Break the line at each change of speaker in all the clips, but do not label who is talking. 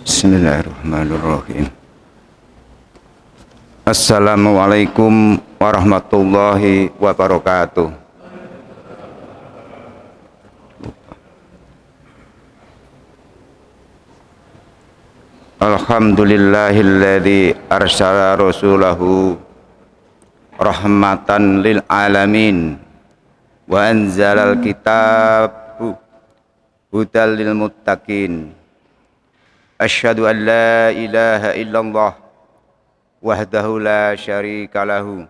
Bismillahirrahmanirrahim. Assalamualaikum warahmatullahi wabarakatuh. Alhamdulillahilladzi arsala rasulahu rahmatan lil alamin wa anzalal kitabu hudal lil muttaqin. Asyhadu an la ilaha illallah wahdahu la syarika lahu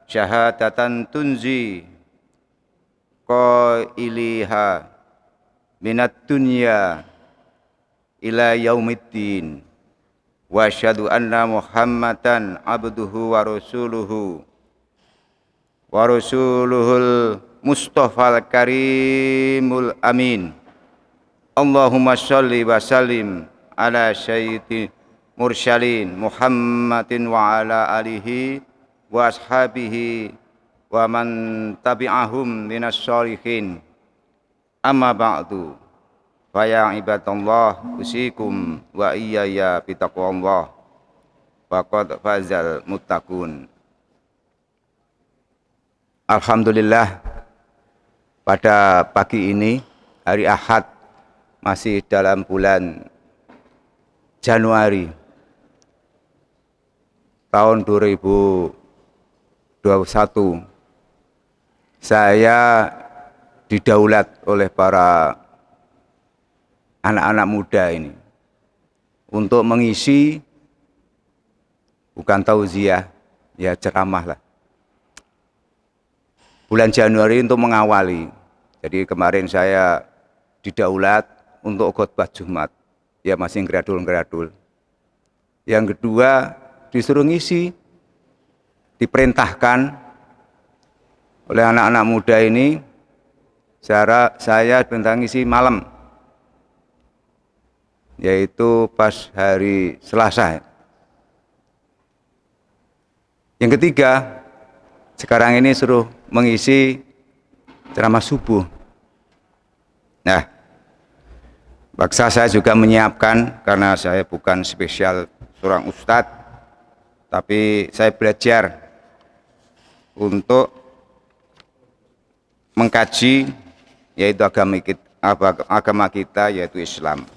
syahadatan tunzi qailiha minat dunya ila yaumiddin wa asyhadu anna muhammadan abduhu wa rasuluhul mustafal karimul amin. Allahumma sholli wa sallim ala sayyidil mursalin Muhammadin wa ala alihi wa ashabihi wa man tabi'ahum minas sholihin. Amma ba'du, fa ya ibadallah usikum wa iyaya bitaqwallah faqad fazal muttaqun. Alhamdulillah, pada pagi ini hari Ahad masih dalam bulan Januari tahun 2021, saya didaulat oleh para anak-anak muda ini untuk mengisi, bukan tauziah, ya ceramah lah, bulan Januari untuk mengawali. Jadi kemarin saya didaulat untuk khotbah Jumat, ya masih ngradul-ngradul. Yang kedua disuruh ngisi, diperintahkan oleh anak-anak muda ini, saya diperintah ngisi malam, yaitu pas hari Selasa. Yang ketiga, sekarang ini suruh mengisi ceramah subuh. Nah, paksa saya juga menyiapkan, karena saya bukan spesial seorang ustadz, tapi saya belajar untuk mengkaji, yaitu agama kita, yaitu Islam.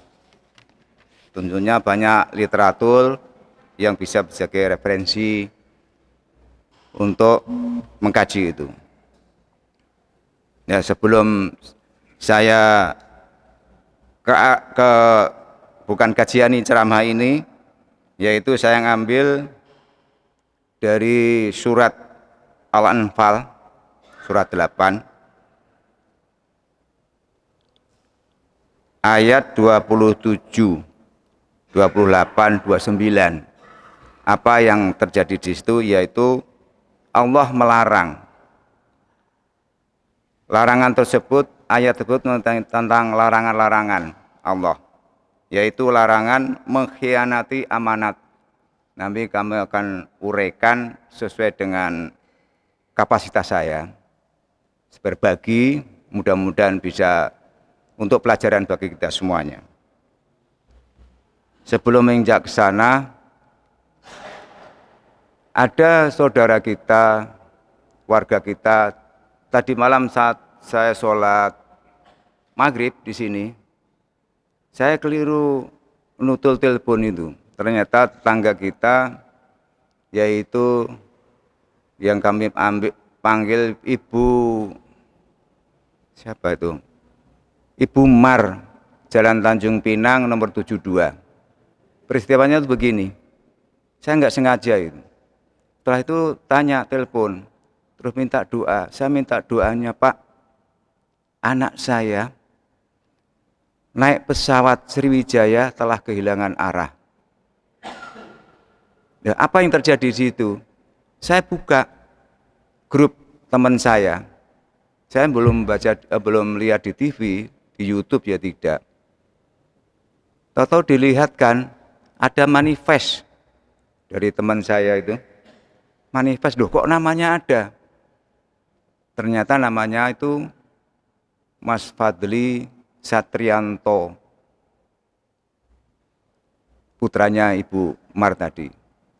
Tentunya banyak literatur yang bisa sebagai referensi untuk mengkaji itu. Ya, sebelum saya bukan kajian ini, ceramah ini, yaitu saya ngambil dari surat Al-Anfal, surat 8, ayat 27, 28, 29. Apa yang terjadi di situ, yaitu Allah melarang. Larangan tersebut, ayat tersebut tentang larangan-larangan Allah, yaitu larangan mengkhianati amanat. Nanti kami akan uraikan sesuai dengan kapasitas saya, berbagi, mudah-mudahan bisa untuk pelajaran bagi kita semuanya. Sebelum menginjak ke sana, ada saudara kita, warga kita, tadi malam saat saya sholat maghrib di sini, saya keliru nutul telepon itu. Ternyata tetangga kita, yaitu yang kami panggil Ibu, siapa itu? Ibu Mar, Jalan Tanjung Pinang nomor 72. Peristiwanya itu begini, saya nggak sengaja itu. Setelah itu tanya, telepon, terus minta doa. Saya minta doanya, Pak, anak saya naik pesawat Sriwijaya telah kehilangan arah. Ya, apa yang terjadi di situ? Saya buka grup teman saya belum lihat di TV, di YouTube ya tidak. Tahu-tahu dilihatkan ada manifest dari teman saya itu. Manifest, loh kok namanya ada? Ternyata namanya itu Mas Fadli Satrianto. putranya Ibu Mar tadi.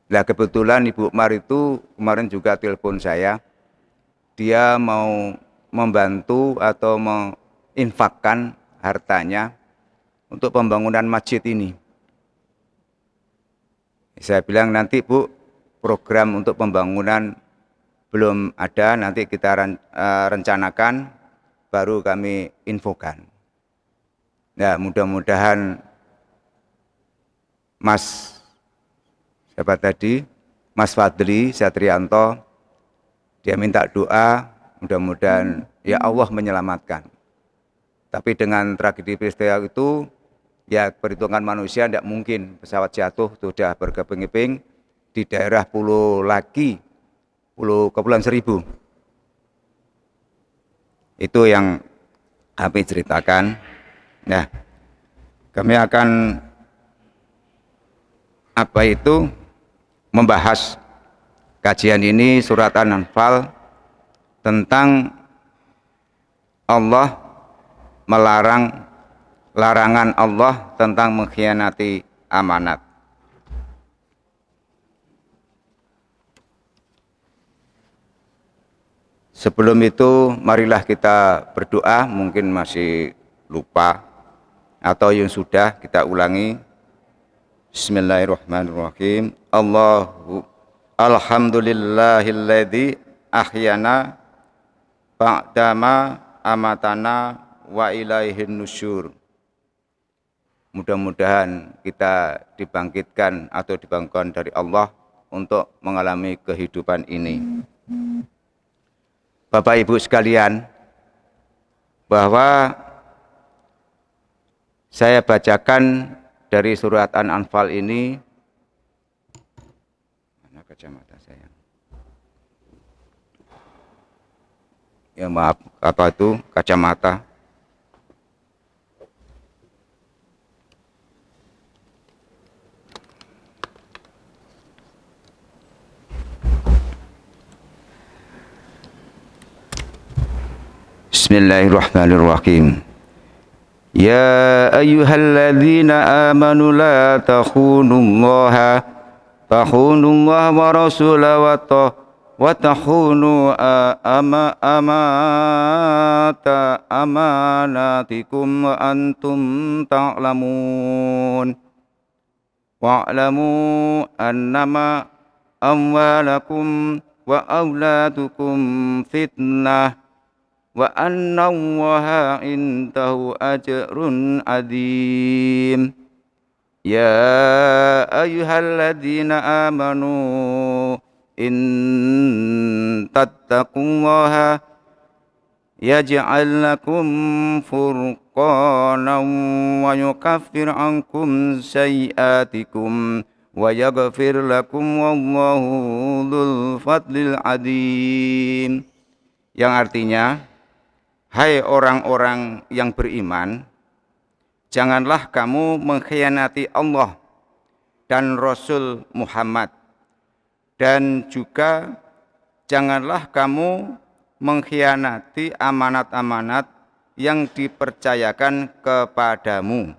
Nah kebetulan Ibu Mar itu kemarin juga telepon saya, dia mau membantu atau menginfakkan hartanya untuk pembangunan masjid ini. Saya bilang nanti Bu, program untuk pembangunan belum ada, nanti kita rencanakan, baru kami infokan. Nah mudah-mudahan siapa tadi, Mas Fadli Satrianto, dia minta doa, mudah-mudahan ya Allah menyelamatkan. Tapi dengan tragedi peristiwa itu, ya perhitungan manusia tidak mungkin pesawat jatuh, sudah berkeping-keping di daerah Pulau Laki, Pulau Kepulauan Seribu. Itu yang kami ceritakan. Nah, kami akan membahas kajian ini surat An-Anfal tentang Allah larangan Allah tentang mengkhianati amanat. Sebelum itu marilah kita berdoa, mungkin masih lupa atau yang sudah kita ulangi. Bismillahirrahmanirrahim. Alhamdulillahilladzi ahyana ba'dama amatana wa ilaihin nusyur. Mudah-mudahan kita dibangkitkan atau dibangunkan dari Allah untuk mengalami kehidupan ini. Bapak Ibu sekalian, bahwa saya bacakan dari surat An-Anfal ini, mana kacamata saya? Ya maaf, apa itu kacamata? Bismillahirrahmanirrahim. Ya ayyuhalladzina amanu la takhunullaha wa rasulahu wa takhunu amanatikum wa antum ta'lamun. Wa'lamu annama amwalakum wa auladukum fitnah wa anna Allaha indahu ajrun adzim. Ya ayyuhalladzina amanu in tattaqullaha yaj'al lakum furqanan wa yukaffir ankum sayyi'atikum wa yaghfir lakum wallahu dzul fadlil adzim. Yang artinya, hai orang-orang yang beriman, janganlah kamu mengkhianati Allah dan Rasul Muhammad, dan juga janganlah kamu mengkhianati amanat-amanat yang dipercayakan kepadamu,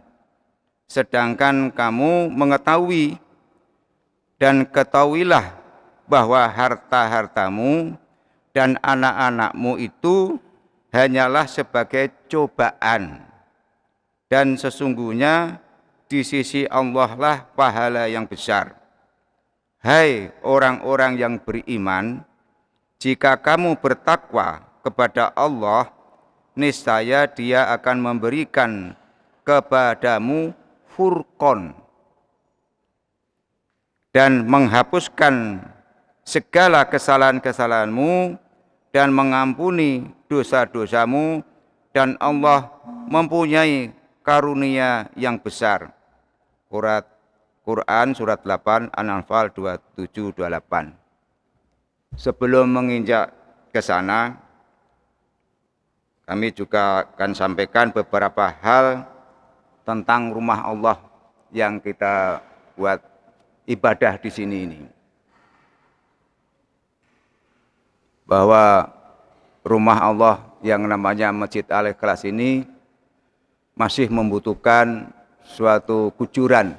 sedangkan kamu mengetahui, dan ketahuilah bahwa harta-hartamu dan anak-anakmu itu hanyalah sebagai cobaan, dan sesungguhnya di sisi Allah lah pahala yang besar. Hai orang-orang yang beriman, jika kamu bertakwa kepada Allah, niscaya Dia akan memberikan kepadamu furqan dan menghapuskan segala kesalahan-kesalahanmu dan mengampuni dosa-dosamu, dan Allah mempunyai karunia yang besar. Quran surat 8 An-Anfal 27-28. Sebelum menginjak ke sana, kami juga akan sampaikan beberapa hal tentang rumah Allah yang kita buat ibadah di sini ini. Bahwa rumah Allah yang namanya Masjid Al-Ikhlas ini masih membutuhkan suatu kucuran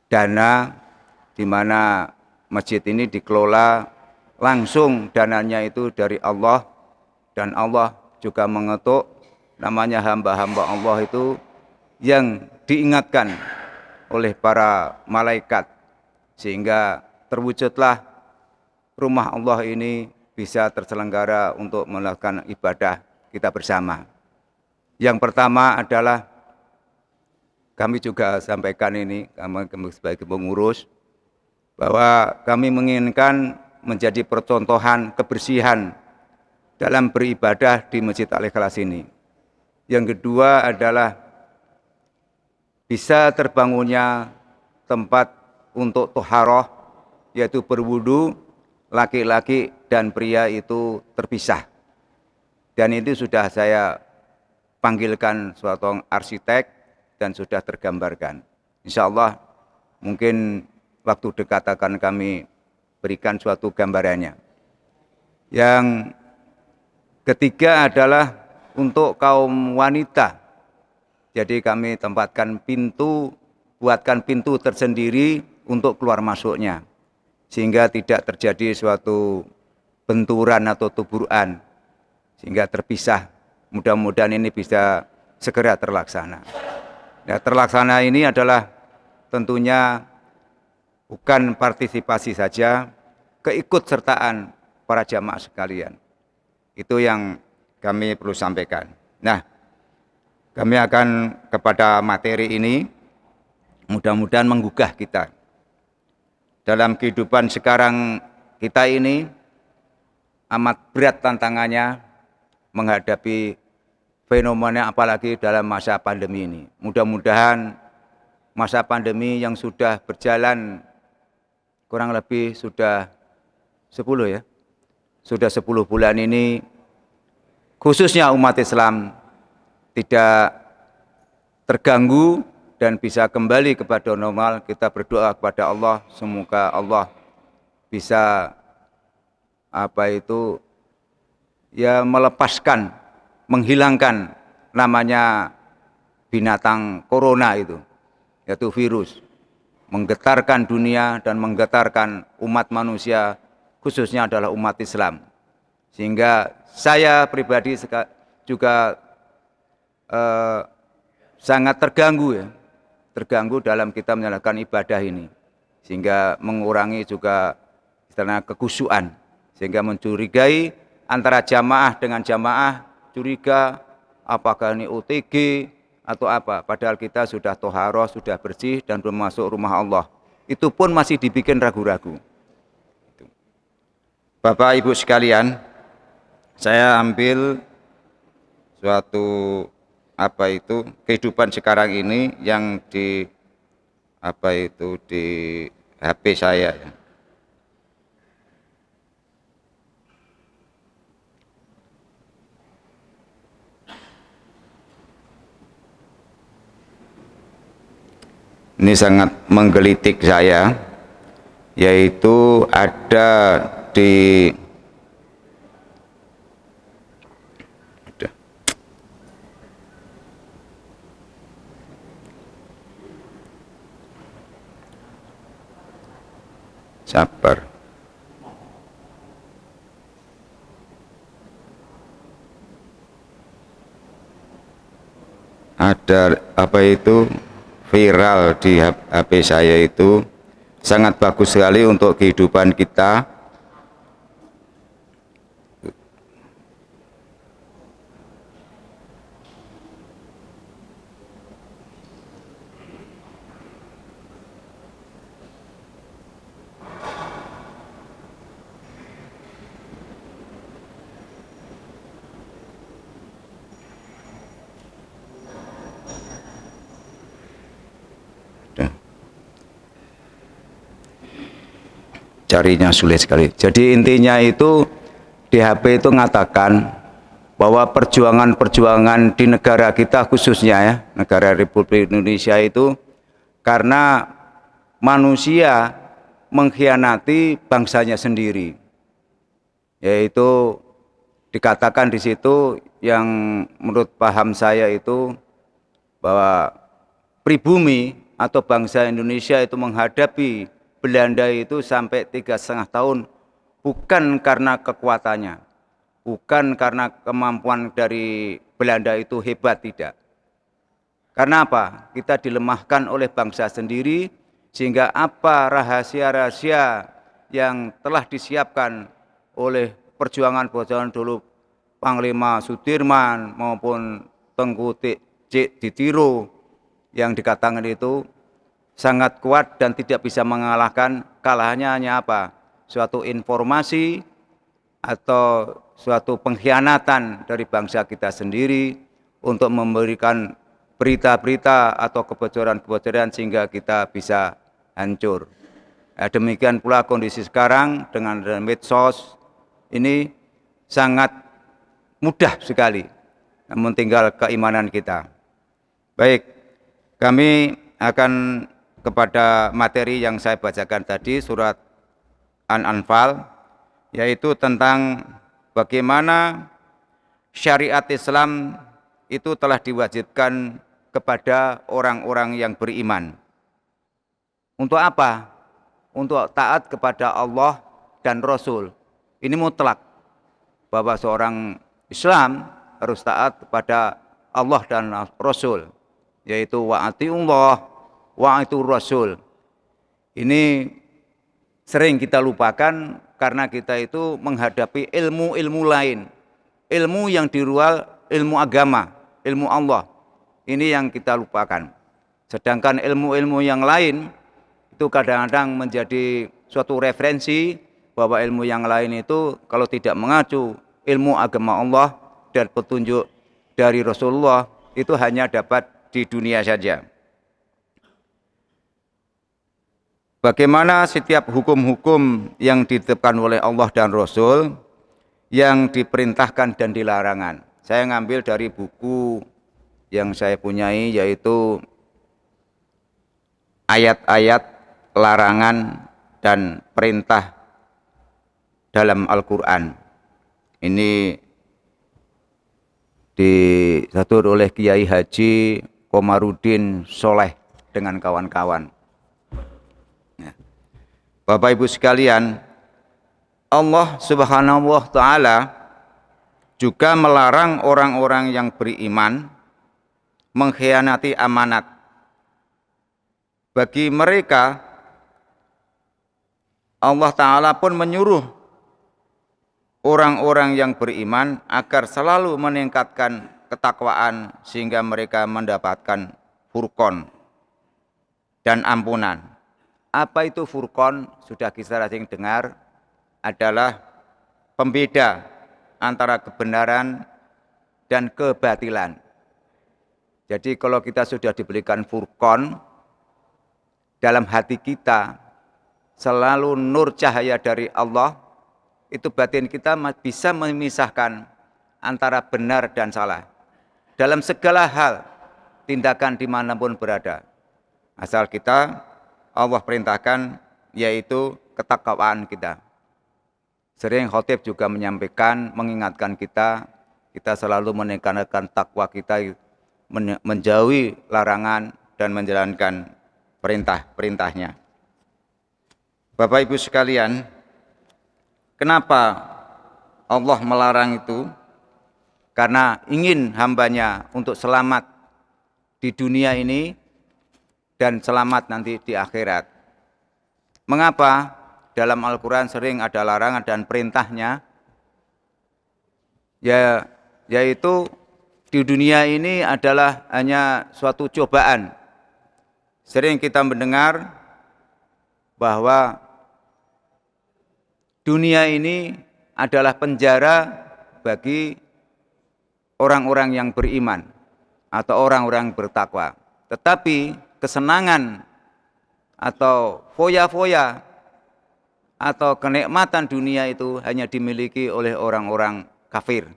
dana di mana masjid ini dikelola langsung, dananya itu dari Allah, dan Allah juga mengetuk namanya hamba-hamba Allah itu yang diingatkan oleh para malaikat, sehingga terwujudlah rumah Allah ini bisa terselenggara untuk melakukan ibadah kita bersama. Yang pertama adalah kami juga sampaikan ini, kami sebagai pengurus, bahwa kami menginginkan menjadi percontohan kebersihan dalam beribadah di Masjid Al-Ikhlas ini. Yang kedua adalah bisa terbangunnya tempat untuk toharoh, yaitu berwudu, laki-laki dan pria itu terpisah. Dan itu sudah saya panggilkan suatu arsitek dan sudah tergambarkan. Insya Allah mungkin waktu dekat akan kami berikan suatu gambarannya. Yang ketiga adalah untuk kaum wanita. Jadi kami tempatkan pintu, buatkan pintu tersendiri untuk keluar masuknya, sehingga tidak terjadi suatu benturan atau tuburan, sehingga terpisah. Mudah-mudahan ini bisa segera terlaksana. Ya, terlaksana ini adalah tentunya bukan partisipasi saja, keikutsertaan para jamaah sekalian. Itu yang kami perlu sampaikan. Nah, kami akan kepada materi ini, mudah-mudahan menggugah kita. Dalam kehidupan sekarang kita ini amat berat tantangannya menghadapi fenomena apalagi dalam masa pandemi ini. Mudah-mudahan masa pandemi yang sudah berjalan kurang lebih sudah 10 ya. Sudah 10 bulan ini, khususnya umat Islam tidak terganggu dan bisa kembali kepada normal. Kita berdoa kepada Allah, semoga Allah bisa melepaskan, menghilangkan namanya binatang corona itu, yaitu virus, menggetarkan dunia dan menggetarkan umat manusia, khususnya adalah umat Islam. Sehingga saya pribadi juga sangat terganggu dalam kita menjalankan ibadah ini, sehingga mengurangi juga istilahnya kekhusyuan, sehingga mencurigai antara jamaah dengan jamaah, curiga apakah ini OTG atau apa, padahal kita sudah toharoh, sudah bersih dan belum masuk rumah Allah. Itu pun masih dibikin ragu-ragu. Bapak Ibu sekalian, saya ambil suatu kehidupan sekarang ini yang di di HP saya. Ini sangat menggelitik saya, yaitu ada di sabar. Ada viral di HP saya itu sangat bagus sekali untuk kehidupan kita. Carinya sulit sekali. Jadi intinya itu di HP itu mengatakan bahwa perjuangan-perjuangan di negara kita, khususnya ya, negara Republik Indonesia itu, karena manusia mengkhianati bangsanya sendiri. Yaitu dikatakan di situ, yang menurut paham saya itu, bahwa pribumi atau bangsa Indonesia itu menghadapi Belanda itu sampai 3,5 tahun, bukan karena kekuatannya, bukan karena kemampuan dari Belanda itu hebat, tidak. Karena apa? Kita dilemahkan oleh bangsa sendiri, sehingga apa rahasia-rahasia yang telah disiapkan oleh perjuangan-perjuangan dulu Panglima Sudirman maupun Tengku Cik Ditiro yang dikatakan itu sangat kuat dan tidak bisa mengalahkan. Kalahnya hanya apa? Suatu informasi atau suatu pengkhianatan dari bangsa kita sendiri untuk memberikan berita-berita atau kebocoran-kebocoran sehingga kita bisa hancur. Demikian pula kondisi sekarang dengan medsos ini sangat mudah sekali, namun tinggal keimanan kita. Baik, kami akan kepada materi yang saya bacakan tadi, surat An-Anfal, yaitu tentang bagaimana syariat Islam itu telah diwajibkan kepada orang-orang yang beriman. Untuk apa? Untuk taat kepada Allah dan Rasul. Ini mutlak, bahwa seorang Islam harus taat kepada Allah dan Rasul, yaitu wa'atiullah wa'atur Rasul. Ini sering kita lupakan karena kita itu menghadapi ilmu-ilmu lain, ilmu yang di luar ilmu agama, ilmu Allah. Ini yang kita lupakan. Sedangkan ilmu-ilmu yang lain itu kadang-kadang menjadi suatu referensi, bahwa ilmu yang lain itu kalau tidak mengacu ilmu agama Allah dan petunjuk dari Rasulullah, itu hanya dapat di dunia saja. Bagaimana setiap hukum-hukum yang ditetapkan oleh Allah dan Rasul, yang diperintahkan dan dilarangan. Saya ngambil dari buku yang saya punyai, yaitu ayat-ayat larangan dan perintah dalam Al-Quran. Ini diatur oleh Kiai Haji Komarudin Soleh dengan kawan-kawan. Bapak Ibu sekalian, Allah Subhanahu wa Ta'ala juga melarang orang-orang yang beriman mengkhianati amanat. Bagi mereka, Allah Ta'ala pun menyuruh orang-orang yang beriman agar selalu meningkatkan ketakwaan sehingga mereka mendapatkan furqan dan ampunan. Apa itu furqan? Sudah kita sering dengar, adalah pembeda antara kebenaran dan kebatilan. Jadi kalau kita sudah diberikan furqan, dalam hati kita selalu nur cahaya dari Allah, itu batin kita bisa memisahkan antara benar dan salah dalam segala hal, tindakan dimanapun berada. Asal kita, Allah perintahkan, yaitu ketakwaan kita. Sering khotib juga menyampaikan, mengingatkan kita selalu meningkatkan takwa kita, menjauhi larangan dan menjalankan perintah-perintahnya. Bapak Ibu sekalian, kenapa Allah melarang itu? Karena ingin hambanya untuk selamat di dunia ini dan selamat nanti di akhirat. Mengapa? Dalam Al-Quran sering ada larangan dan perintahnya, yaitu di dunia ini adalah hanya suatu cobaan. Sering kita mendengar bahwa dunia ini adalah penjara bagi orang-orang yang beriman atau orang-orang bertakwa. Tetapi kesenangan atau foya-foya atau kenikmatan dunia itu hanya dimiliki oleh orang-orang kafir.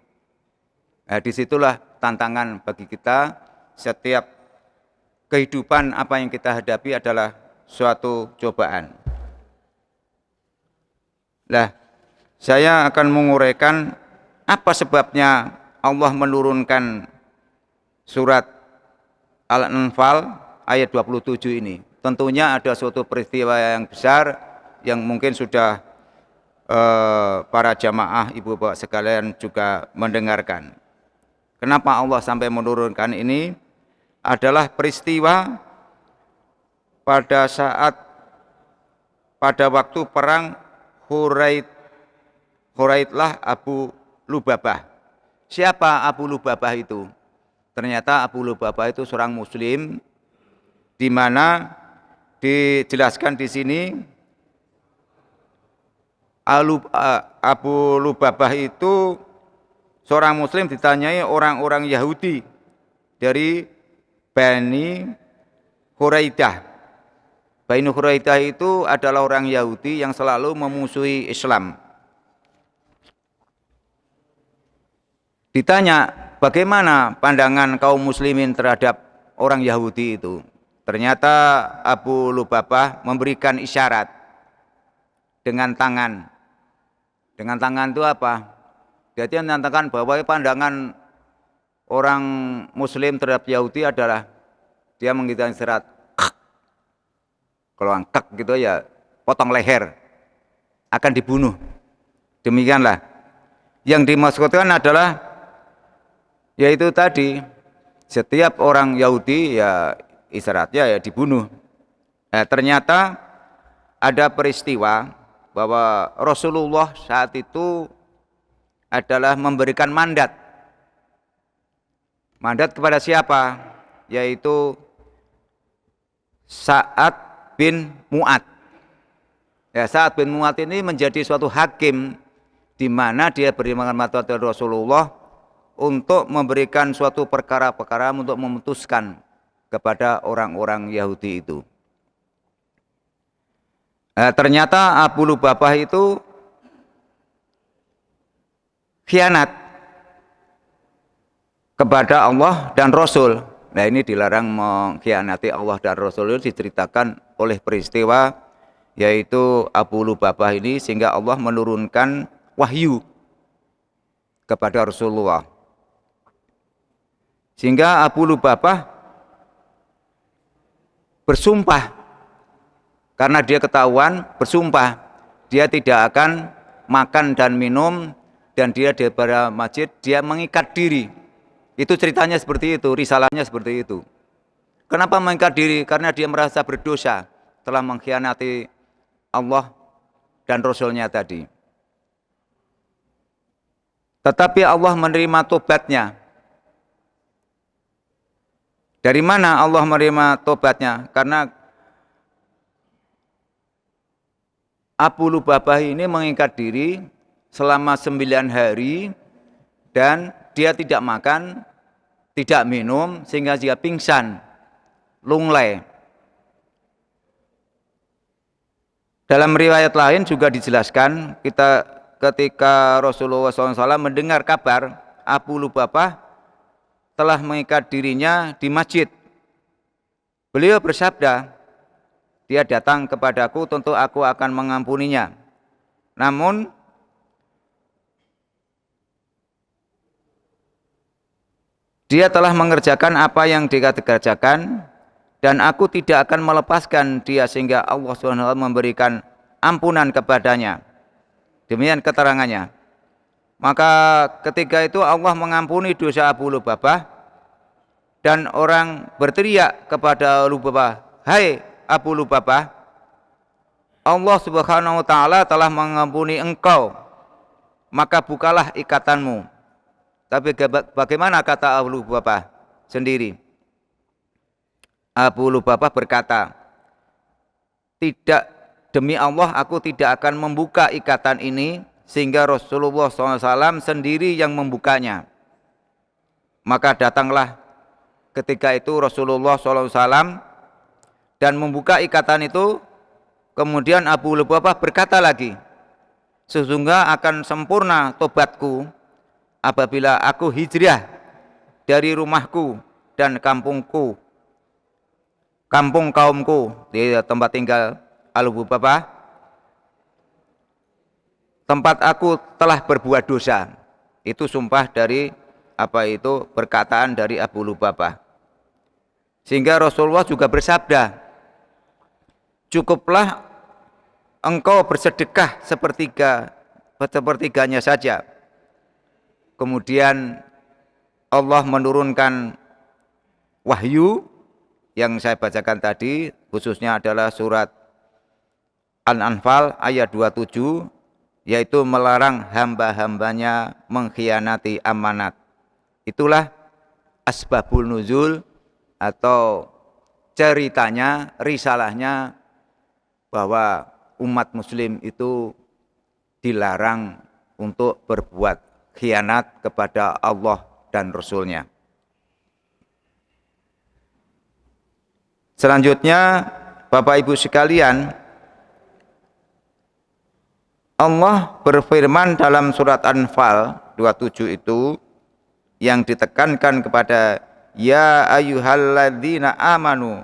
Nah, disitulah tantangan bagi kita. Setiap kehidupan apa yang kita hadapi adalah suatu cobaan. Nah, saya akan menguraikan apa sebabnya Allah menurunkan surat Al-Anfal ayat 27 ini. Tentunya ada suatu peristiwa yang besar yang mungkin sudah para jamaah ibu bapak sekalian juga mendengarkan. Kenapa Allah sampai menurunkan ini? Adalah peristiwa pada waktu perang Huraitlah Abu Lubabah. Siapa Abu Lubabah itu? Ternyata Abu Lubabah itu seorang muslim, di mana dijelaskan di sini Abu Lubabah itu seorang muslim ditanyai orang-orang Yahudi dari Bani Huraidah. Bani Huraidah itu adalah orang Yahudi yang selalu memusuhi Islam. Ditanya, bagaimana pandangan kaum muslimin terhadap orang Yahudi itu? Ternyata Abu Lubabah memberikan isyarat dengan tangan. Dengan tangan itu apa? Dia menyatakan bahwa pandangan orang muslim terhadap Yahudi adalah dia mengirimkan isyarat. Kalau angkat gitu ya potong leher, akan dibunuh. Demikianlah. Yang dimaksudkan adalah yaitu tadi, setiap orang Yahudi ya isyaratnya ya dibunuh. Ternyata ada peristiwa bahwa Rasulullah saat itu adalah memberikan mandat. Mandat kepada siapa? Yaitu Sa'ad bin Mu'ad. Ya, Sa'ad bin Mu'ad ini menjadi suatu hakim di mana dia beri mandat kepada Rasulullah untuk memberikan suatu perkara-perkara untuk memutuskan kepada orang-orang Yahudi itu. Ternyata Abu Lubabah itu khianat kepada Allah dan Rasul. Nah, ini dilarang mengkhianati Allah dan Rasul, itu diceritakan oleh peristiwa yaitu Abu Lubabah ini, sehingga Allah menurunkan wahyu kepada Rasulullah. Sehingga Abu Lubabah bersumpah, karena dia ketahuan bersumpah dia tidak akan makan dan minum, dan dia di masjid dia mengikat diri. Itu ceritanya seperti itu, risalahnya seperti itu. Kenapa mengikat diri? Karena dia merasa berdosa telah mengkhianati Allah dan Rasulnya tadi. Tetapi Allah menerima tobatnya. Dari mana Allah menerima tobatnya? Karena Abu Lubabah ini mengikat diri selama 9 hari dan dia tidak makan, tidak minum, sehingga dia pingsan, lunglai. Dalam riwayat lain juga dijelaskan, ketika Rasulullah SAW mendengar kabar Abu Lubabah telah mengikat dirinya di masjid, beliau bersabda, dia datang kepadaku, tentu aku akan mengampuninya. Namun dia telah mengerjakan apa yang dia kerjakan, dan aku tidak akan melepaskan dia sehingga Allah SWT memberikan ampunan kepadanya. Demikian keterangannya. Maka ketika itu Allah mengampuni dosa Abu Lubabah, dan orang berteriak kepada Lubabah, "Hai Abu Lubabah, Allah Subhanahu wa taala telah mengampuni engkau, maka bukalah ikatanmu." Tapi bagaimana kata Abu Lubabah sendiri? Abu Lubabah berkata, "Tidak, demi Allah aku tidak akan membuka ikatan ini sehingga Rasulullah SAW sendiri yang membukanya." Maka datanglah ketika itu Rasulullah SAW dan membuka ikatan itu. Kemudian Abu Lubabah berkata lagi, "Sesungguhnya akan sempurna tobatku apabila aku hijrah dari rumahku dan kampung kaumku di tempat tinggal Abu Lubabah, tempat aku telah berbuat dosa." Itu sumpah dari perkataan dari Abu Lubabah. Sehingga Rasulullah juga bersabda, cukuplah engkau bersedekah sepertiganya saja. Kemudian Allah menurunkan wahyu yang saya bacakan tadi, khususnya adalah surat Al-Anfal ayat 27, yaitu melarang hamba-hambanya mengkhianati amanat. Itulah asbabul nuzul atau ceritanya, risalahnya bahwa umat muslim itu dilarang untuk berbuat khianat kepada Allah dan Rasul-Nya. Selanjutnya, Bapak Ibu sekalian, Allah berfirman dalam surat Anfal 27 itu yang ditekankan kepada ya ayyuhalladzina amanu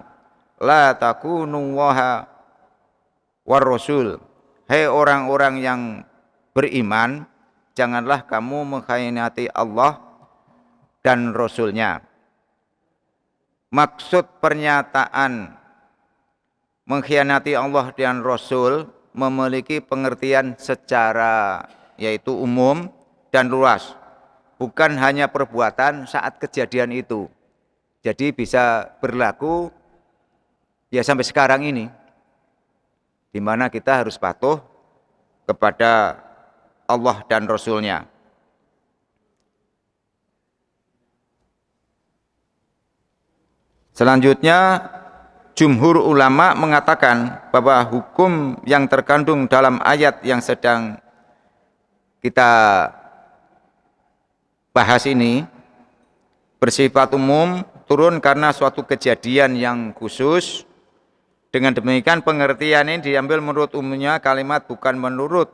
la takunu waha war rasul. Hai orang-orang yang beriman, janganlah kamu mengkhianati Allah dan Rasul-Nya. Maksud pernyataan mengkhianati Allah dan Rasul memiliki pengertian secara yaitu umum dan luas, bukan hanya perbuatan saat kejadian itu. Jadi bisa berlaku ya sampai sekarang ini, di mana kita harus patuh kepada Allah dan Rasul-Nya. Selanjutnya, jumhur ulama mengatakan bahwa hukum yang terkandung dalam ayat yang sedang kita bahas ini bersifat umum, turun karena suatu kejadian yang khusus. Dengan demikian pengertian ini diambil menurut umumnya kalimat bukan menurut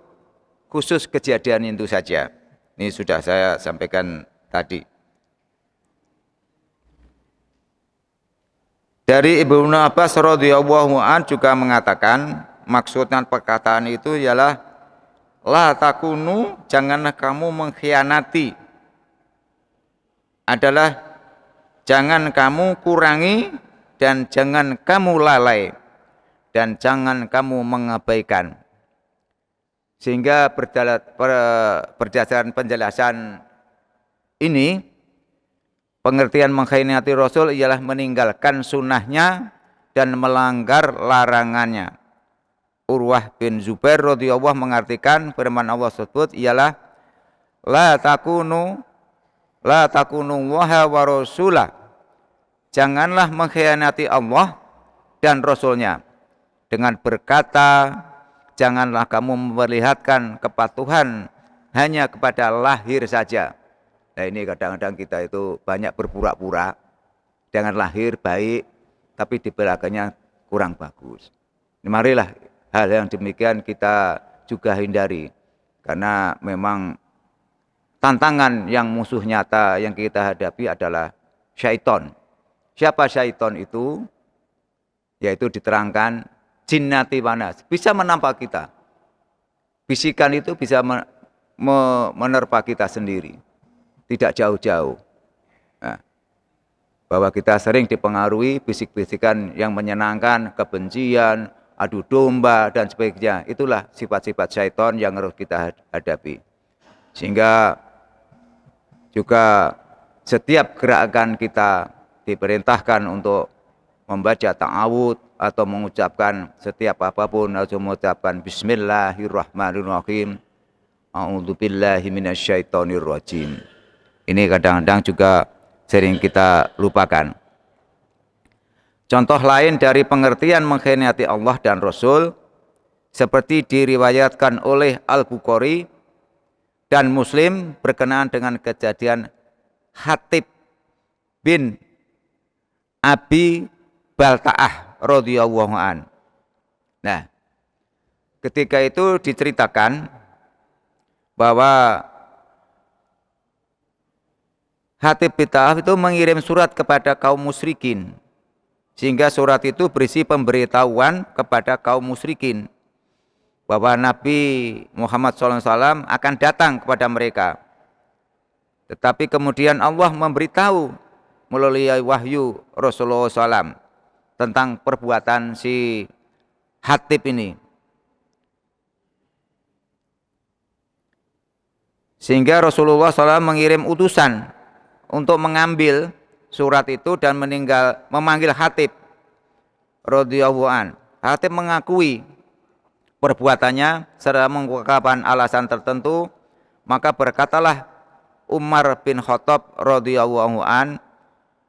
khusus kejadian itu saja. Ini sudah saya sampaikan tadi. Dari Ibnu Abbas radhiyallahu an juga mengatakan maksudnya perkataan itu ialah la takunu, janganlah kamu mengkhianati, adalah jangan kamu kurangi dan jangan kamu lalai dan jangan kamu mengabaikan. Sehingga berdasarkan penjelasan ini, pengertian mengkhianati Rasul ialah meninggalkan sunnahnya dan melanggar larangannya. Urwah bin Zubair radhiyallahu mengartikan firman Allah tersebut ialah la takunu waha wa rasulah. Janganlah mengkhianati Allah dan Rasul-Nya dengan berkata, janganlah kamu memperlihatkan kepatuhan hanya kepada lahir saja. Nah ini kadang-kadang kita itu banyak berpura-pura dengan lahir baik, tapi di belakangnya kurang bagus. Marilah hal yang demikian kita juga hindari, karena memang tantangan yang musuh nyata yang kita hadapi adalah syaiton. Siapa syaiton itu? Yaitu diterangkan jinnati wanas, bisa menampak kita. Bisikan itu bisa menerpa kita sendiri, tidak jauh-jauh. Nah, bahwa kita sering dipengaruhi bisik-bisikan yang menyenangkan, kebencian, adu domba dan sebagainya. Itulah sifat-sifat syaitan yang harus kita hadapi. Sehingga juga setiap gerakan kita diperintahkan untuk membaca ta'awud atau mengucapkan setiap apapun atau mengucapkan bismillahirrahmanirrahim, a'udzubillahi minasyaitonirrajim. Ini kadang-kadang juga sering kita lupakan. Contoh lain dari pengertian mengkhianati Allah dan Rasul seperti diriwayatkan oleh Al-Bukhari dan Muslim berkenaan dengan kejadian Hatib bin Abi Balta'ah radhiyallahu an. Nah, ketika itu diceritakan bahwa Hatib bin Balta'ah itu mengirim surat kepada kaum musyrikin, sehingga surat itu berisi pemberitahuan kepada kaum musyrikin bahwa Nabi Muhammad SAW akan datang kepada mereka. Tetapi kemudian Allah memberitahu melalui wahyu Rasulullah SAW tentang perbuatan si Hatib ini. Sehingga Rasulullah SAW mengirim utusan untuk mengambil surat itu dan memanggil Hatib radhiyallahu an. Hatib mengakui perbuatannya serta mengungkapkan alasan tertentu, maka berkatalah Umar bin Khattab radhiyallahu an,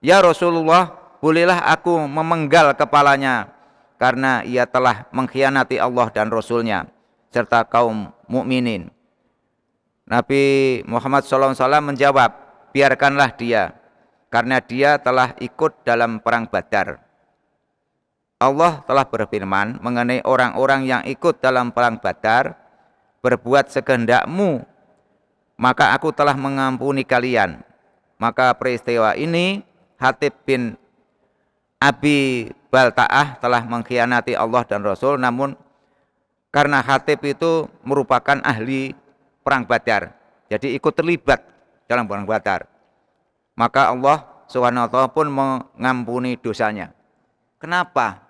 "Ya Rasulullah, bolehlah aku memenggal kepalanya karena ia telah mengkhianati Allah dan Rasulnya serta kaum mukminin." Nabi Muhammad SAW menjawab, "Biarkanlah dia, karena dia telah ikut dalam perang Badar." Allah telah berfirman mengenai orang-orang yang ikut dalam perang Badar, "Berbuat sekehendakmu, maka aku telah mengampuni kalian." Maka peristiwa ini Hatib bin Abi Balta'ah telah mengkhianati Allah dan Rasul, namun karena Hatib itu merupakan ahli perang Badar, jadi ikut terlibat dalam perang Badar, maka Allah SWT pun mengampuni dosanya. Kenapa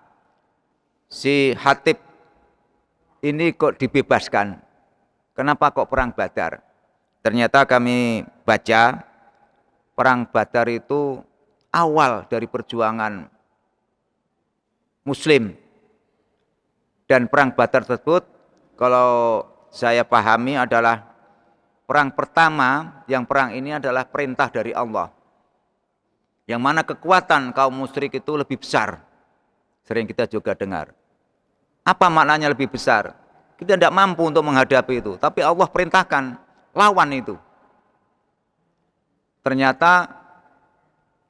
si Hatib ini kok dibebaskan? Kenapa kok perang Badar? Ternyata kami baca perang Badar itu awal dari perjuangan Muslim, dan perang Badar tersebut kalau saya pahami adalah perang pertama, yang perang ini adalah perintah dari Allah, yang mana kekuatan kaum musyrik itu lebih besar. Sering kita juga dengar. Apa maknanya lebih besar? Kita tidak mampu untuk menghadapi itu, tapi Allah perintahkan lawan itu. Ternyata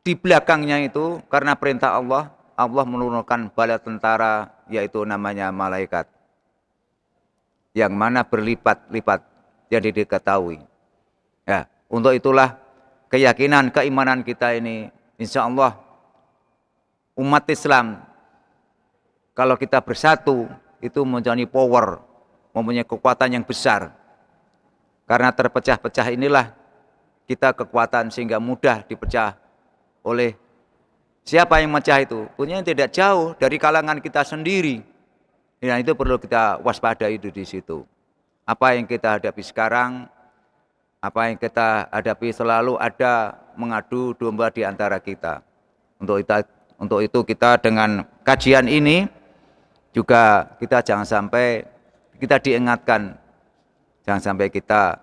di belakangnya itu karena perintah Allah, Allah menurunkan bala tentara, yaitu namanya malaikat, yang mana berlipat-lipat yang diketahui. Ya, untuk itulah keyakinan, keimanan kita ini, insya Allah umat Islam, kalau kita bersatu, itu mempunyai power, mempunyai kekuatan yang besar. Karena terpecah-pecah inilah kita kekuatan, sehingga mudah dipecah oleh siapa yang memecah itu. Punya tidak jauh dari kalangan kita sendiri. Dan itu perlu kita waspadai itu di situ. Apa yang kita hadapi sekarang, apa yang kita hadapi selalu ada mengadu domba di antara kita. Untuk itu kita dengan kajian ini juga kita jangan sampai kita diingatkan, jangan sampai kita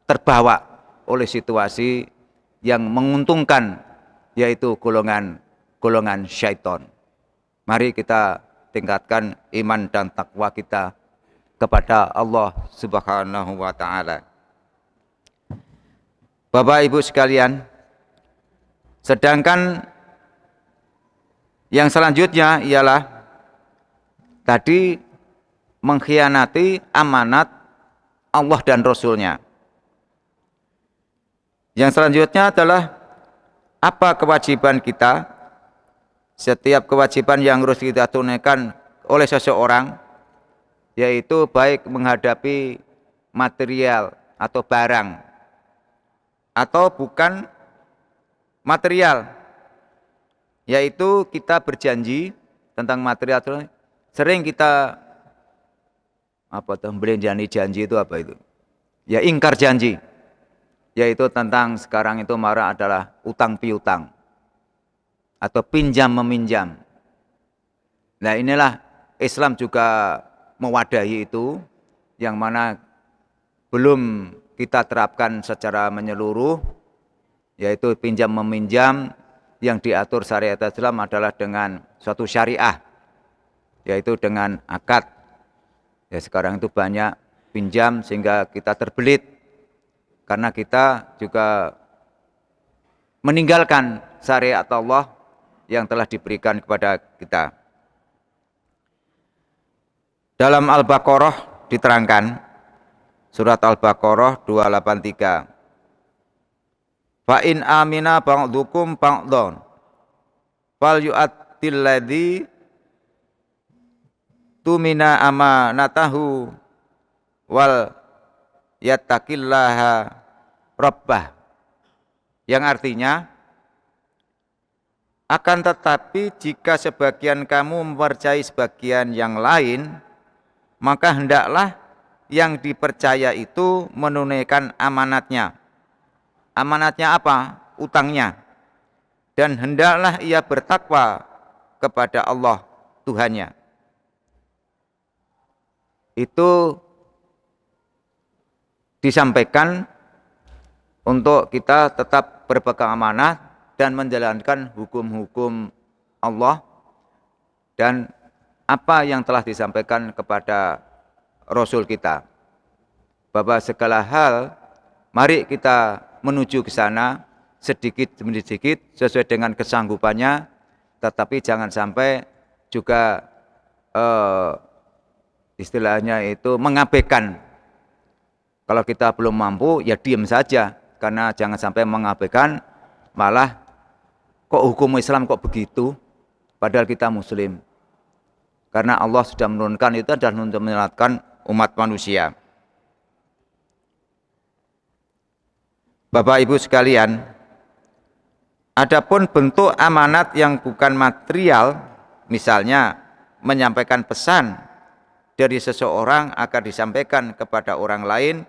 terbawa oleh situasi yang menguntungkan, yaitu golongan syaitan. Mari kita tingkatkan iman dan takwa kita kepada Allah Subhanahu wa taala. Bapak Ibu sekalian, sedangkan yang selanjutnya ialah tadi mengkhianati amanat Allah dan Rasulnya. Yang selanjutnya adalah apa kewajiban kita. Setiap kewajiban yang harus kita tunaikan oleh seseorang, yaitu baik menghadapi material atau barang, atau bukan material, yaitu kita berjanji tentang material. Sering kita belenjani janji itu apa itu? Ya, ingkar janji, yaitu tentang sekarang itu marah adalah utang piutang atau pinjam meminjam. Nah, inilah Islam juga mewadahi itu, yang mana belum kita terapkan secara menyeluruh, yaitu pinjam meminjam yang diatur syariat Islam adalah dengan suatu syariah, yaitu dengan akad. Ya, sekarang itu banyak pinjam sehingga kita terbelit karena kita juga meninggalkan syariat Allah yang telah diberikan kepada kita. Dalam Al-Baqarah diterangkan, surat Al-Baqarah 283, "Fa in amina ba'dukum ba'dhan fal yu'addil ladzi tumina amanatahu wal yattaqillaha rabbah." Yang artinya,
Akan tetapi jika sebagian kamu mempercayai sebagian yang lain, maka hendaklah yang dipercaya itu menunaikan amanatnya. Amanatnya apa? Utangnya. Dan hendaklah ia bertakwa kepada Allah Tuhannya. Itu disampaikan untuk kita tetap berpegang amanah dan menjalankan hukum-hukum Allah dan apa yang telah disampaikan kepada Rasul kita. Bahwa segala hal, mari kita menuju ke sana sedikit demi sedikit sesuai dengan kesanggupannya, tetapi jangan sampai juga istilahnya itu mengabaikan. Kalau kita belum mampu, ya diam saja, karena jangan sampai mengabaikan, malah kok hukum Islam kok begitu, padahal kita Muslim. Karena Allah sudah menurunkan itu adalah untuk menyelamatkan umat manusia. Bapak Ibu sekalian, adapun bentuk amanat yang bukan material, misalnya menyampaikan pesan dari seseorang akan disampaikan kepada orang lain,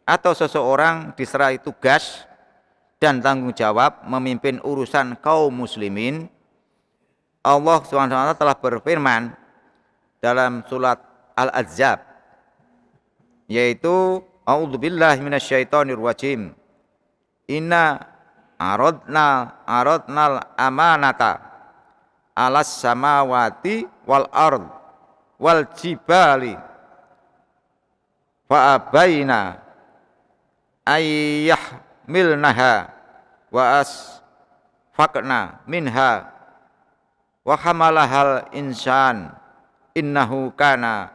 atau seseorang diserai tugas dan tanggung jawab memimpin urusan kaum muslimin, Allah SWT telah berfirman dalam surat Al-Ahzab, yaitu A'udzubillahi minasyaitonirrajim. Inna aradnal amanata alas samawati wal ard wal jibali fa abaina ayyahmilnaha wa asfaqna minha wa hamalahal insan innahu kana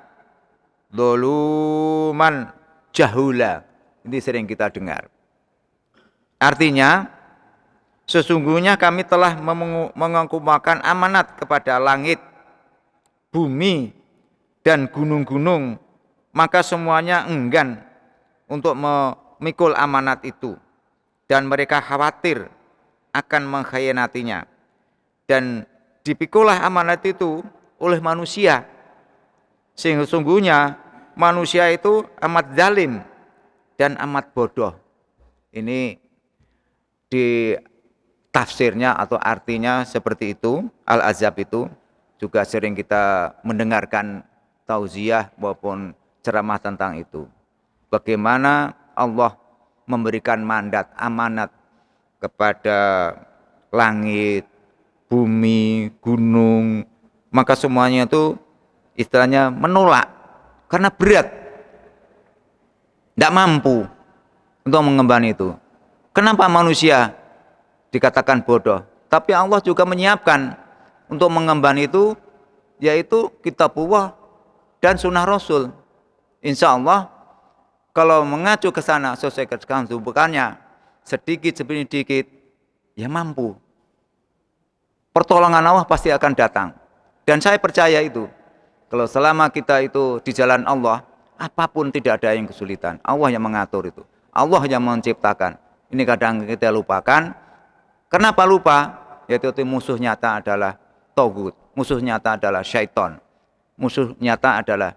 dzuluman jahula. Ini sering kita dengar. Artinya, sesungguhnya kami telah menghukumakan amanat kepada langit, bumi, dan gunung-gunung, maka semuanya enggan untuk memikul amanat itu, dan mereka khawatir akan mengkhianatinya. Dan dipikulah amanat itu oleh manusia, sehingga sesungguhnya manusia itu amat zalim dan amat bodoh. Ini di tafsirnya atau artinya seperti itu. Al-Ahzab itu juga sering kita mendengarkan tauziah maupun ceramah tentang itu. Bagaimana Allah memberikan mandat amanat kepada langit, bumi, gunung, maka semuanya itu istilahnya menolak karena berat, tidak mampu untuk mengemban itu. Kenapa manusia dikatakan bodoh? Tapi Allah juga menyiapkan untuk mengemban itu, yaitu kitabullah dan sunnah Rasul. Insya Allah kalau mengacu ke sana sesuai kebutuhannya, sedikit demi sedikit, ya mampu. Pertolongan Allah pasti akan datang. Dan saya percaya itu. Kalau selama kita itu di jalan Allah, apapun tidak ada yang kesulitan. Allah yang mengatur itu. Allah yang menciptakan. Ini kadang kita lupakan. Kenapa lupa? Yaitu musuh nyata adalah Togut. Musuh nyata adalah syaitan. Musuh nyata adalah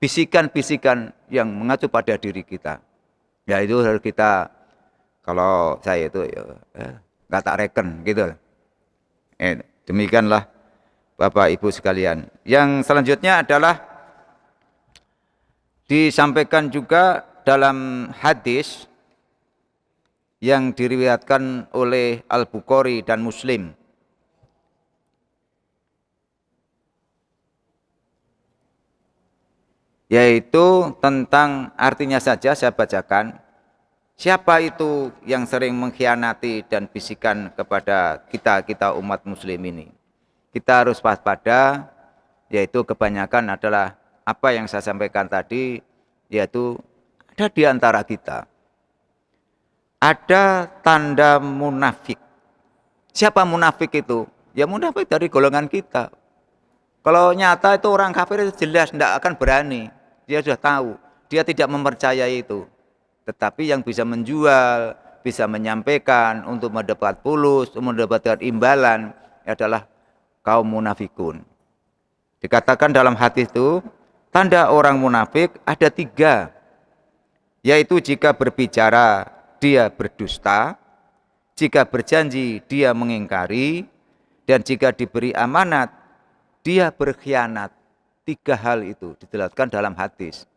bisikan-bisikan yang mengacu pada diri kita. Ya itu harus kita, kalau saya itu nggak tak reken gitu. Demikianlah Bapak Ibu sekalian. Yang selanjutnya adalah disampaikan juga dalam hadis yang diriwayatkan oleh Al-Bukhari dan Muslim. Yaitu tentang, artinya saja saya bacakan. Siapa itu yang sering mengkhianati dan bisikan kepada kita umat muslim ini? Kita harus waspada, yaitu kebanyakan adalah apa yang saya sampaikan tadi, yaitu ada di antara kita. Ada tanda munafik. Siapa munafik itu? Ya munafik dari golongan kita. Kalau nyata itu orang kafir itu jelas tidak akan berani. Dia sudah tahu, dia tidak mempercayai itu. Tetapi yang bisa menjual, bisa menyampaikan untuk mendapat fulus, untuk mendapatkan imbalan, adalah kaum munafikun. Dikatakan dalam hadis itu, tanda orang munafik ada 3, yaitu jika berbicara dia berdusta, jika berjanji dia mengingkari, dan jika diberi amanat dia berkhianat. 3 hal itu dijelaskan dalam hadis.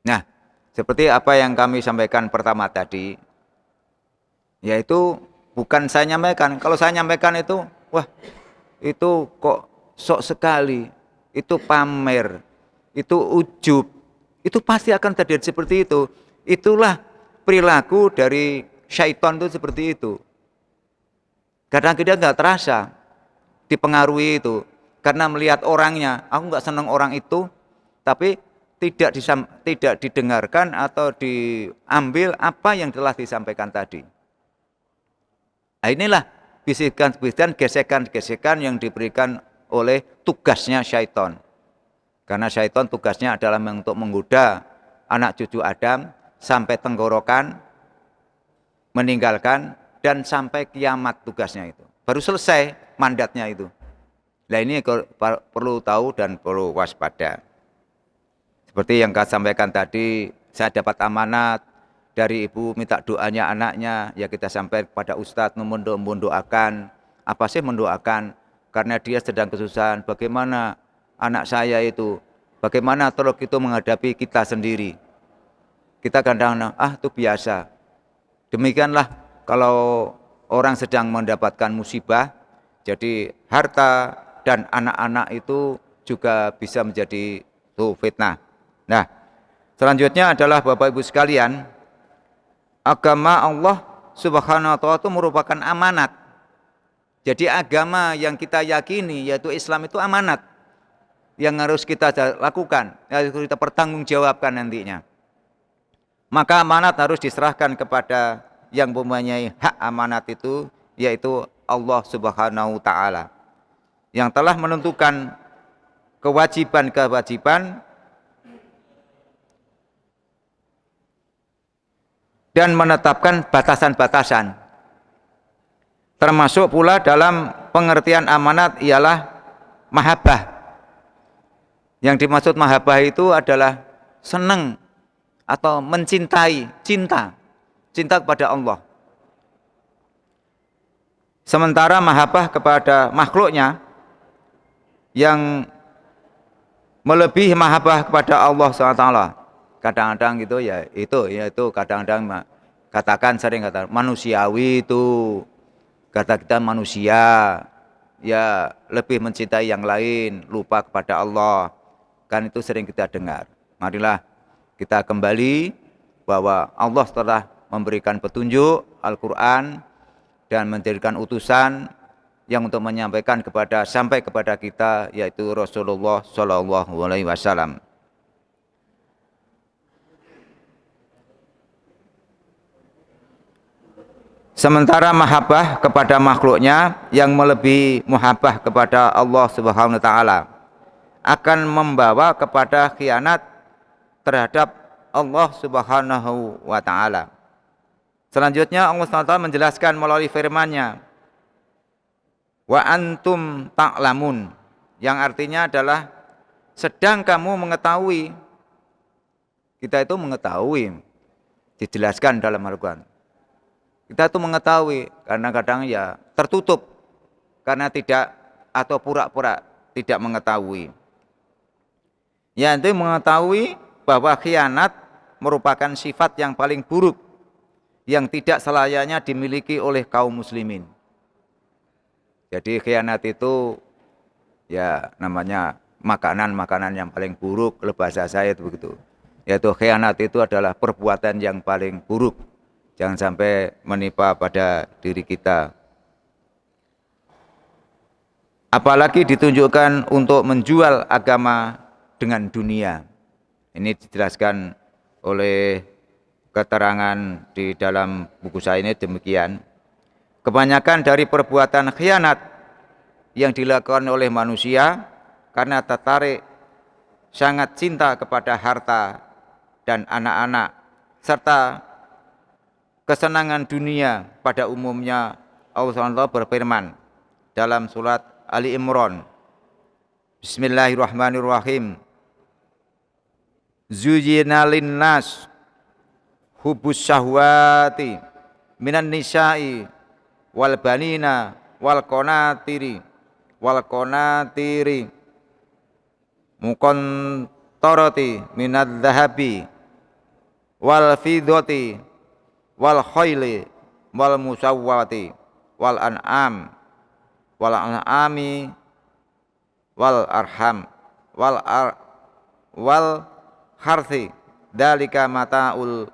Nah, seperti apa yang kami sampaikan pertama tadi, yaitu bukan saya nyampaikan. Kalau saya nyampaikan itu, wah itu kok sok sekali, itu pamer, itu ujub, itu pasti akan terjadi seperti itu. Itulah perilaku dari syaitan itu seperti itu. Kadang kita nggak terasa dipengaruhi itu, karena melihat orangnya, aku nggak senang orang itu, tapi tidak didengarkan atau diambil apa yang telah disampaikan tadi. Nah, inilah bisikan-bisikan, gesekan-gesekan yang diberikan oleh tugasnya syaitan. Karena syaitan tugasnya adalah untuk menggoda anak cucu Adam sampai tenggorokan, meninggalkan, dan sampai kiamat tugasnya itu. Baru selesai mandatnya itu. Nah, ini perlu tahu dan perlu waspada. Seperti yang saya sampaikan tadi, saya dapat amanat dari ibu minta doanya anaknya, ya kita sampai kepada ustadz mendoakan. Apa sih mendoakan? Karena dia sedang kesusahan. Bagaimana anak saya itu? Bagaimana terus itu menghadapi kita sendiri? Kita kadang-kadang, itu biasa. Demikianlah kalau orang sedang mendapatkan musibah, jadi harta dan anak-anak itu juga bisa menjadi fitnah. Nah, selanjutnya adalah Bapak Ibu sekalian, agama Allah Subhanahu wa Ta'ala itu merupakan amanat. Jadi agama yang kita yakini, yaitu Islam, itu amanat yang harus kita lakukan, yang harus kita pertanggungjawabkan nantinya. Maka amanat harus diserahkan kepada yang mempunyai hak amanat itu, yaitu Allah Subhanahu wa Ta'ala, yang telah menentukan kewajiban-kewajiban dan menetapkan batasan-batasan. Termasuk pula dalam pengertian amanat ialah mahabbah. Yang dimaksud mahabbah itu adalah senang atau mencintai, cinta kepada Allah. Sementara mahabbah kepada makhluknya yang melebihi mahabbah kepada Allah SWT. Kadang-kadang gitu ya itu kadang-kadang sering kata manusiawi itu, kata kita manusia ya lebih mencintai yang lain, lupa kepada Allah, kan itu sering kita dengar. Marilah kita kembali bahwa Allah telah memberikan petunjuk Al-Quran dan menjadikan utusan yang untuk menyampaikan sampai kepada kita, yaitu Rasulullah SAW. Sementara mahabbah kepada makhluknya yang melebihi muhabbah kepada Allah Subhanahu wa Ta'ala akan membawa kepada khianat terhadap Allah Subhanahu wa Ta'ala. Selanjutnya Allah SWT menjelaskan melalui firman-Nya, wa antum ta'lamun, yang artinya adalah sedang kamu mengetahui. Kita itu mengetahui, dijelaskan dalam Al-Quran. Kita itu mengetahui, karena kadang ya tertutup karena tidak atau pura-pura tidak mengetahui. Ya, itu mengetahui bahwa khianat merupakan sifat yang paling buruk yang tidak selayaknya dimiliki oleh kaum muslimin. Jadi khianat itu ya namanya makanan yang paling buruk, kalau bahasa saya itu begitu. Yaitu khianat itu adalah perbuatan yang paling buruk. Jangan sampai menimpa pada diri kita. Apalagi ditunjukkan untuk menjual agama dengan dunia. Ini dijelaskan oleh keterangan di dalam buku saya ini demikian. Kebanyakan dari perbuatan khianat yang dilakukan oleh manusia karena tertarik sangat cinta kepada harta dan anak-anak serta kesenangan dunia pada umumnya. Allah SWT berfirman, dalam surat Ali Imran. Bismillahirrahmanirrahim. Zuyyina linnas hubus syahwati minan nisa'i wal banina wal qanatiri muqantarati minadz zahabi wal fiddati wal khayli wal musawwati wal an'ami wal arham wal harthi dalika mataul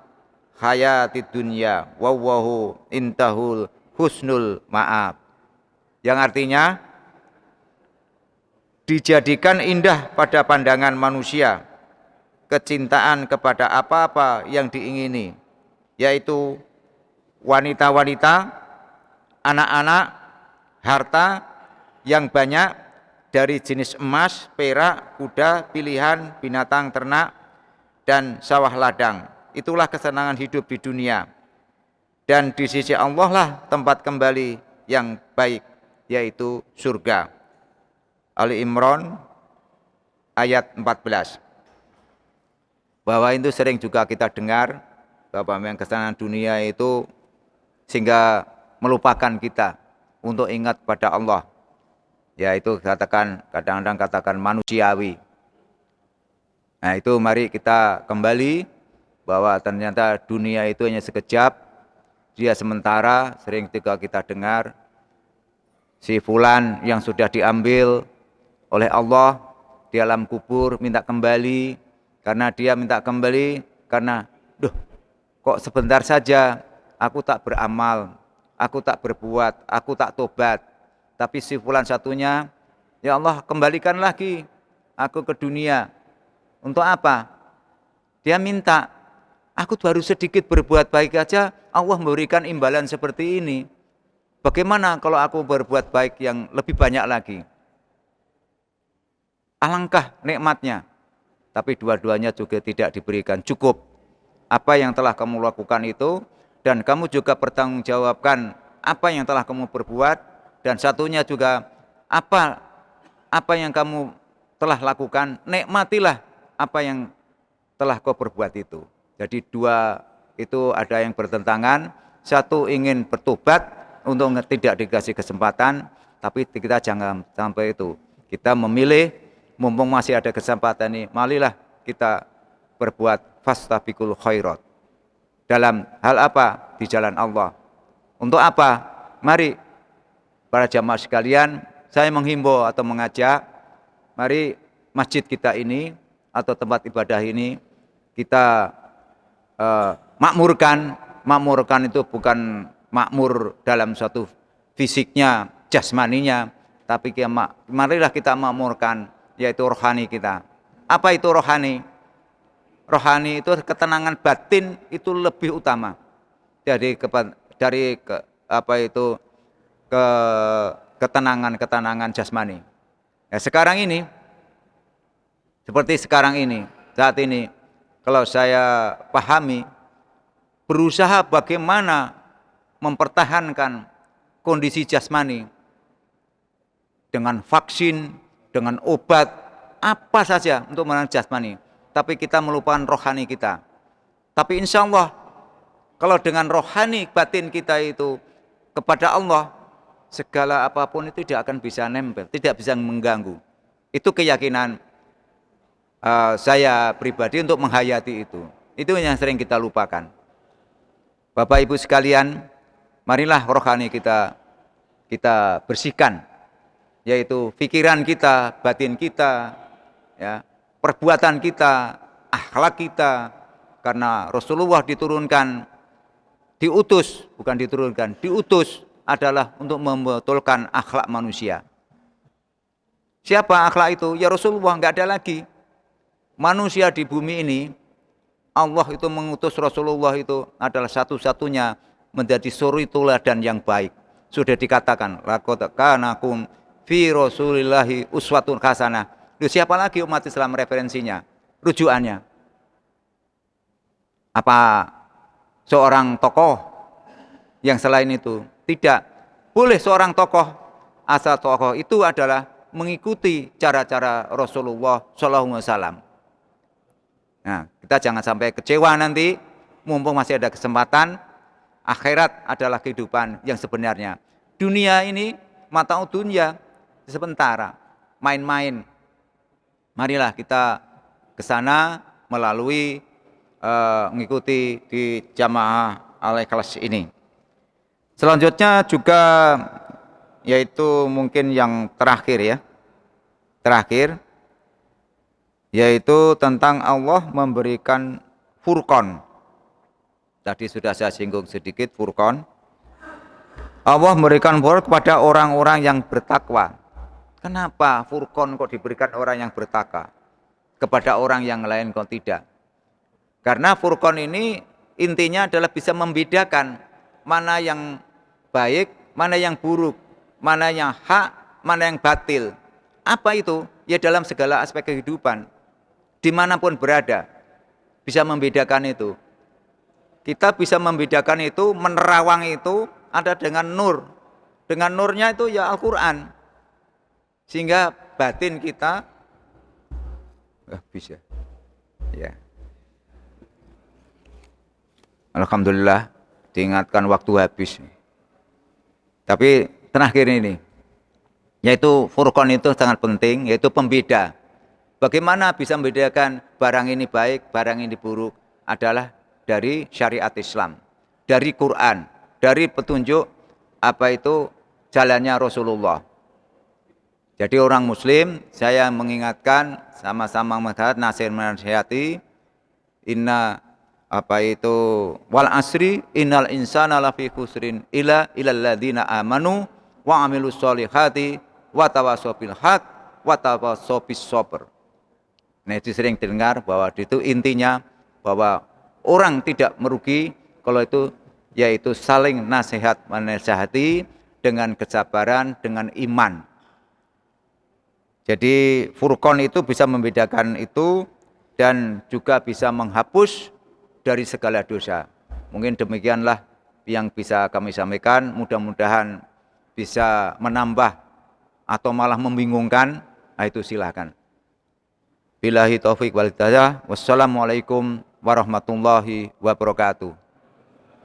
hayatid dunya wallahu intahul husnul ma'ab. Yang artinya dijadikan indah pada pandangan manusia kecintaan kepada apa-apa yang diingini, yaitu wanita-wanita, anak-anak, harta yang banyak dari jenis emas, perak, kuda, pilihan, binatang ternak, dan sawah ladang. Itulah kesenangan hidup di dunia. Dan di sisi Allah lah tempat kembali yang baik, yaitu surga. Ali Imran ayat 14. Bahwa itu sering juga kita dengar bahwa yang kesenangan dunia itu sehingga melupakan kita untuk ingat pada Allah. Yaitu kadang-kadang katakan manusiawi. Nah itu mari kita kembali bahwa ternyata dunia itu hanya sekejap, dia sementara. Sering juga kita dengar si fulan yang sudah diambil oleh Allah di alam kubur minta kembali, karena dia minta kembali karena kok sebentar saja aku tak beramal, aku tak berbuat, aku tak tobat. Tapi si fulan satunya, ya Allah kembalikan lagi aku ke dunia. Untuk apa? Dia minta, aku baru sedikit berbuat baik aja, Allah memberikan imbalan seperti ini. Bagaimana kalau aku berbuat baik yang lebih banyak lagi? Alangkah nikmatnya. Tapi dua-duanya juga tidak diberikan cukup. Apa yang telah kamu lakukan itu, dan kamu juga bertanggungjawabkan apa yang telah kamu perbuat, dan satunya juga apa yang kamu telah lakukan, nikmatilah apa yang telah kau perbuat itu. Jadi dua itu ada yang bertentangan. Satu ingin bertobat untuk tidak dikasih kesempatan, tapi kita jangan sampai itu. Kita memilih, mumpung masih ada kesempatan ini, marilah kita berbuat fastabiqul khairat. Dalam hal apa? Di jalan Allah. Untuk apa? Mari para jamaah sekalian, saya menghimbau atau mengajak, mari masjid kita ini atau tempat ibadah ini kita makmurkan. Makmurkan itu bukan makmur dalam suatu fisiknya, jasmaninya, tapi marilah kita makmurkan, yaitu rohani kita. Apa itu rohani? Rohani itu ketenangan batin itu lebih utama dari ketenangan jasmani. Ya, sekarang ini, seperti sekarang ini, saat ini, kalau saya pahami, berusaha bagaimana mempertahankan kondisi jasmani dengan vaksin, dengan obat, apa saja untuk menahan jasmani. Tapi kita melupakan rohani kita. Tapi insya Allah, kalau dengan rohani batin kita itu kepada Allah, segala apapun itu tidak akan bisa nempel, tidak bisa mengganggu. Itu keyakinan saya pribadi untuk menghayati itu. Itu yang sering kita lupakan. Bapak Ibu sekalian, marilah rohani kita bersihkan, yaitu pikiran kita, batin kita, ya, perbuatan kita, akhlak kita. Karena Rasulullah diutus adalah untuk membetulkan akhlak manusia. Siapa akhlak itu? Ya Rasulullah, enggak ada lagi. Manusia di bumi ini, Allah itu mengutus Rasulullah itu adalah satu-satunya menjadi suri teladan yang baik. Sudah dikatakan, laqad kana lakum fi Rasulillahi uswatun hasanah. Siapa lagi umat Islam referensinya, rujukannya? Apa seorang tokoh yang selain itu? Tidak. Boleh seorang tokoh asal tokoh itu adalah mengikuti cara-cara Rasulullah SAW. Nah, kita jangan sampai kecewa nanti, mumpung masih ada kesempatan. Akhirat adalah kehidupan yang sebenarnya. Dunia ini mata'ud dunya, sementara, main-main. Marilah kita ke sana melalui mengikuti di jamaah al-ikhlas ini. Selanjutnya juga yaitu mungkin yang terakhir ya. Terakhir yaitu tentang Allah memberikan furqan. Tadi sudah saya singgung sedikit furqan. Allah memberikan furqan kepada orang-orang yang bertakwa. Kenapa furqan kok diberikan orang yang bertakwa? Kepada orang yang lain kok tidak? Karena furqan ini intinya adalah bisa membedakan mana yang baik, mana yang buruk, mana yang hak, mana yang batil. Apa itu? Ya dalam segala aspek kehidupan, dimanapun berada, bisa membedakan itu. Kita bisa membedakan itu, menerawang itu ada dengan nur. Dengan nurnya itu ya Al-Quran. Sehingga batin kita bisa. Ya. Alhamdulillah diingatkan waktu habis. Tapi terakhir ini, yaitu furqan itu sangat penting, yaitu pembeda. Bagaimana bisa membedakan barang ini baik, barang ini buruk adalah dari syariat Islam, dari Quran, dari petunjuk apa itu jalannya Rasulullah. Jadi orang Muslim, saya mengingatkan sama-sama nasihati, inna apa itu wal asri innal insana lafi khusrin illa ilal ladzina amanu wa amilus solihati wa tawassaw bil haq wa tawassaw bis sabr. Nah, itu sering dengar bahwa itu intinya bahwa orang tidak merugi kalau itu yaitu saling nasihat menasihati dengan kesabaran, dengan iman. Jadi furqan itu bisa membedakan itu dan juga bisa menghapus dari segala dosa. Mungkin demikianlah yang bisa kami sampaikan, mudah-mudahan bisa menambah atau malah membingungkan. Nah, itu silakan. Billahi taufik wal hidayah. Wassalamualaikum warahmatullahi wabarakatuh.